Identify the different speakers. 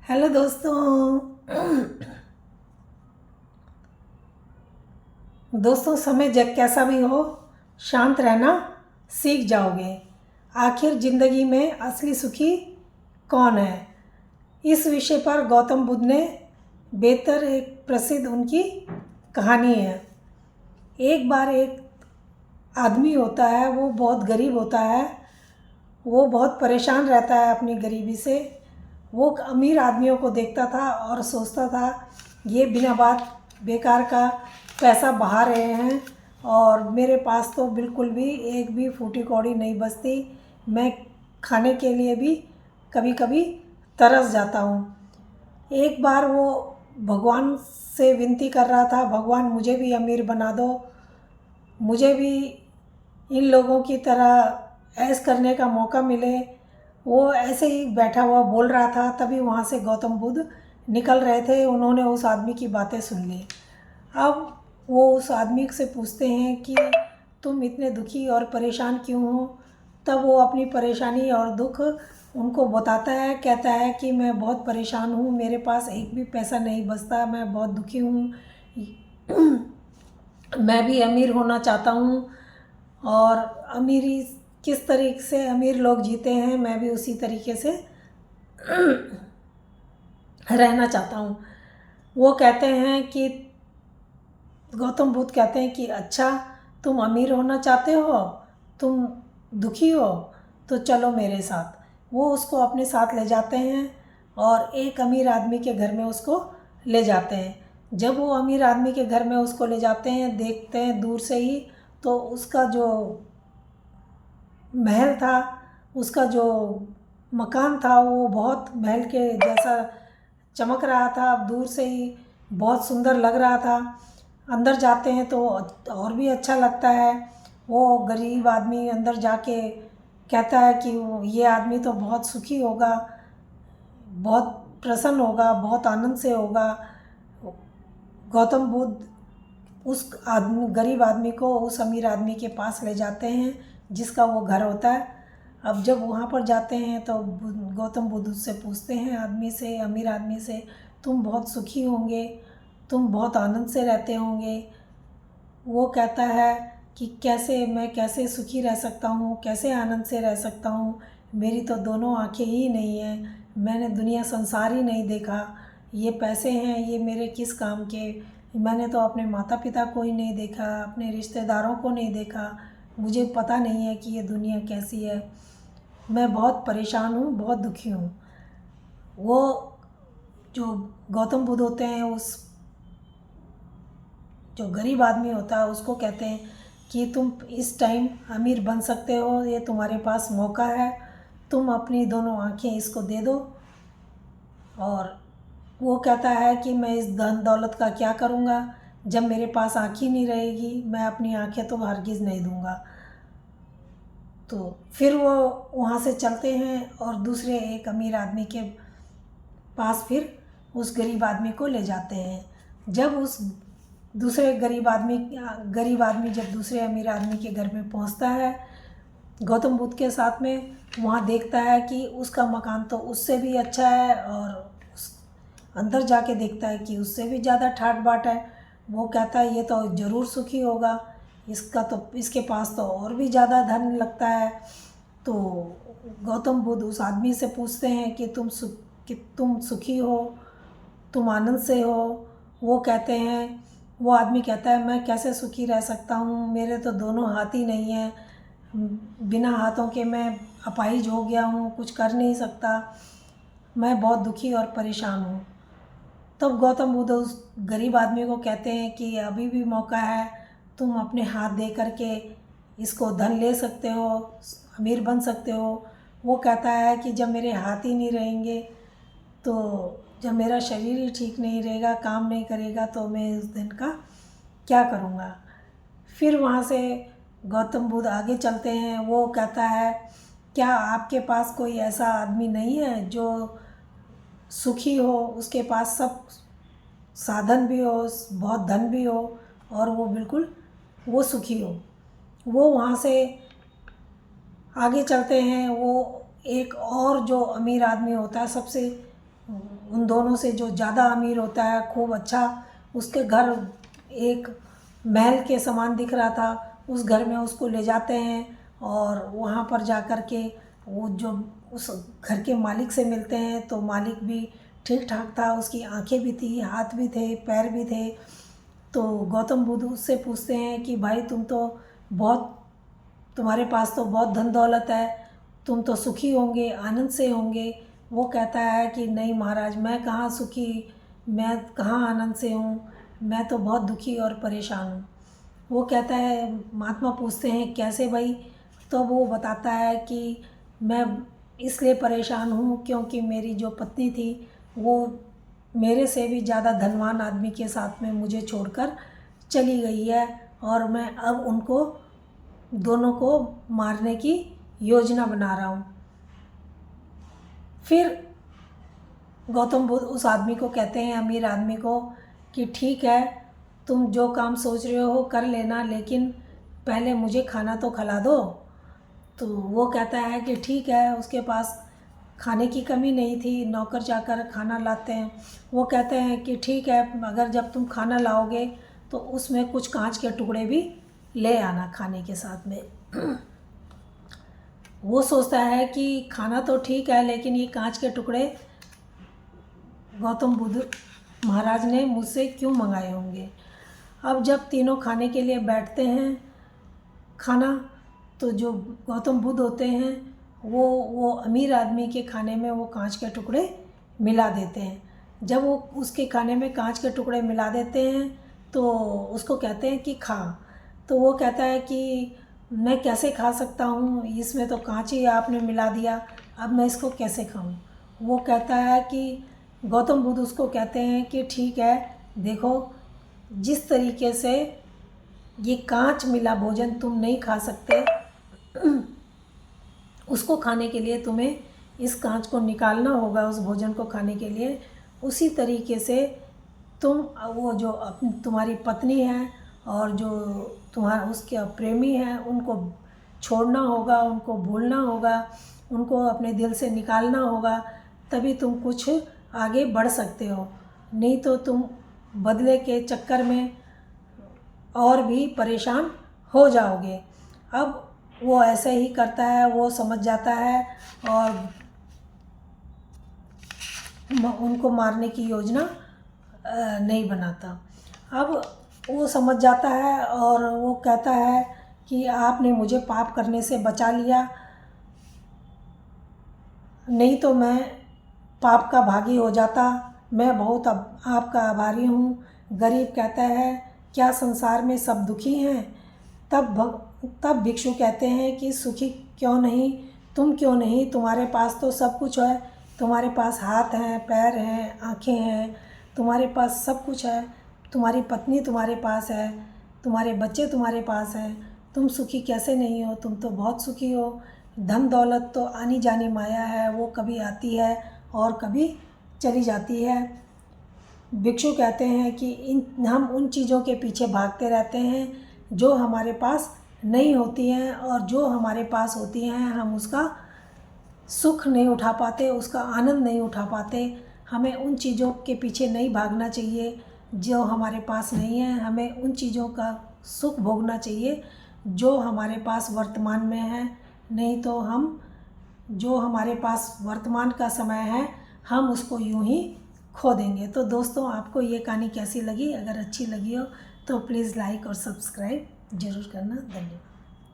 Speaker 1: Hello दोस्तों समय जब कैसा भी हो, शांत रहना सीख जाओगे। आखिर ज़िंदगी में असली सुखी कौन है? इस विषय पर गौतम बुद्ध ने बेहतर एक प्रसिद्ध उनकी कहानी है। एक बार एक आदमी होता है, वो बहुत गरीब होता है। वो बहुत परेशान रहता है अपनी गरीबी से। वो अमीर आदमियों को देखता था और सोचता था ये बिना बात बेकार का पैसा बहा रहे हैं और मेरे पास तो बिल्कुल भी एक भी फूटी कौड़ी नहीं बचती। मैं खाने के लिए भी कभी कभी तरस जाता हूँ। एक बार वो भगवान से विनती कर रहा था, भगवान मुझे भी अमीर बना दो, मुझे भी इन लोगों की तरह ऐश करने का मौका मिले। वो ऐसे ही बैठा हुआ बोल रहा था, तभी वहाँ से गौतम बुद्ध निकल रहे थे। उन्होंने उस आदमी की बातें सुन ली। अब वो उस आदमी से पूछते हैं कि तुम इतने दुखी और परेशान क्यों हो? तब वो अपनी परेशानी और दुख उनको बताता है। कहता है कि मैं बहुत परेशान हूँ, मेरे पास एक भी पैसा नहीं बचता, मैं बहुत दुखी हूँ। मैं भी अमीर होना चाहता हूँ और अमीरी किस तरीके से अमीर लोग जीते हैं, मैं भी उसी तरीके से रहना चाहता हूँ। वो कहते हैं कि गौतम बुद्ध कहते हैं कि अच्छा, तुम अमीर होना चाहते हो, तुम दुखी हो, तो चलो मेरे साथ। वो उसको अपने साथ ले जाते हैं और एक अमीर आदमी के घर में उसको ले जाते हैं। जब वो अमीर आदमी के घर में उसको ले जाते हैं, देखते हैं दूर से ही, तो उसका जो महल था, उसका जो मकान था, वो बहुत महल के जैसा चमक रहा था। दूर से ही बहुत सुंदर लग रहा था। अंदर जाते हैं तो और भी अच्छा लगता है। वो गरीब आदमी अंदर जाके कहता है कि ये आदमी तो बहुत सुखी होगा, बहुत प्रसन्न होगा, बहुत आनंद से होगा। गौतम बुद्ध उस आदमी गरीब आदमी को उस अमीर आदमी के पास ले जाते हैं जिसका वो घर होता है। अब जब वहाँ पर जाते हैं तो गौतम बुद्ध उससे पूछते हैं, आदमी से, अमीर आदमी से, तुम बहुत सुखी होंगे, तुम बहुत आनंद से रहते होंगे। वो कहता है कि कैसे सुखी रह सकता हूँ, कैसे आनंद से रह सकता हूँ, मेरी तो दोनों आंखें ही नहीं हैं, मैंने दुनिया संसार ही नहीं देखा, ये पैसे हैं ये मेरे किस काम के, मैंने तो अपने माता पिता को ही नहीं देखा, अपने रिश्तेदारों को नहीं देखा, मुझे पता नहीं है कि ये दुनिया कैसी है, मैं बहुत परेशान हूँ, बहुत दुखी हूँ। वो जो गौतम बुद्ध होते हैं, उस जो गरीब आदमी होता है उसको कहते हैं कि तुम इस टाइम अमीर बन सकते हो, ये तुम्हारे पास मौका है, तुम अपनी दोनों आंखें इसको दे दो। और वो कहता है कि मैं इस धन दौलत का क्या करूँगा, जब मेरे पास आँख ही नहीं रहेगी, मैं अपनी आंखें तो हरगिज़ नहीं दूँगा। तो फिर वो वहाँ से चलते हैं और दूसरे एक अमीर आदमी के पास फिर उस गरीब आदमी को ले जाते हैं। जब उस दूसरे गरीब आदमी जब दूसरे अमीर आदमी के घर में पहुंचता है गौतम बुद्ध के साथ में, वहाँ देखता है कि उसका मकान तो उससे भी अच्छा है और उस अंदर जाके देखता है कि उससे भी ज़्यादा ठाट बाट है। वो कहता है ये तो ज़रूर सुखी होगा, इसके पास तो और भी ज़्यादा धन लगता है। तो गौतम बुद्ध उस आदमी से पूछते हैं कि तुम सुखी हो, तुम आनंद से हो? वो कहते हैं वो आदमी कहता है मैं कैसे सुखी रह सकता हूँ, मेरे तो दोनों हाथ ही नहीं हैं, बिना हाथों के मैं अपाहिज हो गया हूँ, कुछ कर नहीं सकता, मैं बहुत दुखी और परेशान हूँ। तब गौतम बुद्ध उस गरीब आदमी को कहते हैं कि अभी भी मौका है, तुम अपने हाथ दे करके इसको धन ले सकते हो, अमीर बन सकते हो। वो कहता है कि जब मेरे हाथ ही नहीं रहेंगे, तो जब मेरा शरीर ही ठीक नहीं रहेगा, काम नहीं करेगा, तो मैं उस दिन का क्या करूँगा। फिर वहाँ से गौतम बुद्ध आगे चलते हैं। वो कहता है क्या आपके पास कोई ऐसा आदमी नहीं है जो सुखी हो, उसके पास सब साधन भी हो, बहुत धन भी हो और वो बिल्कुल वो सुखी हो। वो वहाँ से आगे चलते हैं। वो एक और जो अमीर आदमी होता है, सबसे उन दोनों से जो ज़्यादा अमीर होता है, खूब अच्छा, उसके घर एक महल के समान दिख रहा था, उस घर में उसको ले जाते हैं और वहाँ पर जा कर के वो जो उस घर के मालिक से मिलते हैं तो मालिक भी ठीक ठाक था, उसकी आंखें भी थी, हाथ भी थे, पैर भी थे। तो गौतम बुद्ध उससे पूछते हैं कि भाई तुम्हारे पास तो बहुत धन दौलत है, तुम तो सुखी होंगे, आनंद से होंगे। वो कहता है कि नहीं महाराज, मैं कहाँ सुखी, मैं कहाँ आनंद से हूँ, मैं तो बहुत दुखी और परेशान हूँ। वो कहता है, महात्मा पूछते हैं कैसे भाई? तो वो बताता है कि मैं इसलिए परेशान हूँ क्योंकि मेरी जो पत्नी थी वो मेरे से भी ज़्यादा धनवान आदमी के साथ में मुझे छोड़कर चली गई है और मैं अब उनको दोनों को मारने की योजना बना रहा हूँ। फिर गौतम बुद्ध उस आदमी को कहते हैं, अमीर आदमी को, कि ठीक है, तुम जो काम सोच रहे हो कर लेना, लेकिन पहले मुझे खाना तो खिला दो। तो वो कहता है कि ठीक है, उसके पास खाने की कमी नहीं थी, नौकर जाकर खाना लाते हैं। वो कहते हैं कि ठीक है, अगर जब तुम खाना लाओगे तो उसमें कुछ कांच के टुकड़े भी ले आना खाने के साथ में। वो सोचता है कि खाना तो ठीक है, लेकिन ये कांच के टुकड़े गौतम बुद्ध महाराज ने मुझसे क्यों मंगाए होंगे। अब जब तीनों खाने के लिए बैठते हैं खाना, तो जो गौतम बुद्ध होते हैं वो अमीर आदमी के खाने में वो कांच के टुकड़े मिला देते हैं। जब वो उसके खाने में कांच के टुकड़े मिला देते हैं तो उसको कहते हैं कि खा। तो वो कहता है कि मैं कैसे खा सकता हूँ, इसमें तो कांच ही आपने मिला दिया, अब मैं इसको कैसे खाऊँ। वो कहता है कि गौतम बुद्ध उसको कहते हैं कि ठीक है, देखो, जिस तरीके से ये कांच मिला भोजन तुम नहीं खा सकते, उसको खाने के लिए तुम्हें इस कांच को निकालना होगा उस भोजन को खाने के लिए। उसी तरीके से तुम वो जो तुम्हारी पत्नी है और जो तुम्हारा उसके प्रेमी हैं उनको छोड़ना होगा, उनको भूलना होगा, उनको अपने दिल से निकालना होगा, तभी तुम कुछ आगे बढ़ सकते हो। नहीं तो तुम बदले के चक्कर में और भी परेशान हो जाओगे। अब वो ऐसे ही करता है, वो समझ जाता है और उनको मारने की योजना नहीं बनाता। अब वो समझ जाता है और वो कहता है कि आपने मुझे पाप करने से बचा लिया, नहीं तो मैं पाप का भागी हो जाता। मैं बहुत आपका आभारी हूँ। गरीब कहता है, क्या संसार में सब दुखी हैं? तब भिक्षु कहते हैं कि सुखी क्यों नहीं, तुम क्यों नहीं, तुम्हारे पास तो सब कुछ है, तुम्हारे पास हाथ हैं, पैर हैं, आँखें हैं, तुम्हारे पास सब कुछ है, तुम्हारी पत्नी तुम्हारे पास है, तुम्हारे बच्चे तुम्हारे पास हैं, तुम सुखी कैसे नहीं हो? तुम तो बहुत सुखी हो। धन दौलत तो आनी जानी माया है, वो कभी आती है और कभी चली जाती है। भिक्षु कहते हैं कि हम उन चीज़ों के पीछे भागते रहते हैं जो हमारे पास नहीं होती हैं, और जो हमारे पास होती हैं हम उसका सुख नहीं उठा पाते, उसका आनंद नहीं उठा पाते। हमें उन चीज़ों के पीछे नहीं भागना चाहिए जो हमारे पास नहीं है, हमें उन चीज़ों का सुख भोगना चाहिए जो हमारे पास वर्तमान में है। नहीं तो हम जो हमारे पास वर्तमान का समय है हम उसको यूं ही खो देंगे। तो दोस्तों, आपको ये कहानी कैसी लगी? अगर अच्छी लगी हो तो प्लीज़ लाइक और सब्सक्राइब ज़रूर करना। धन्यवाद।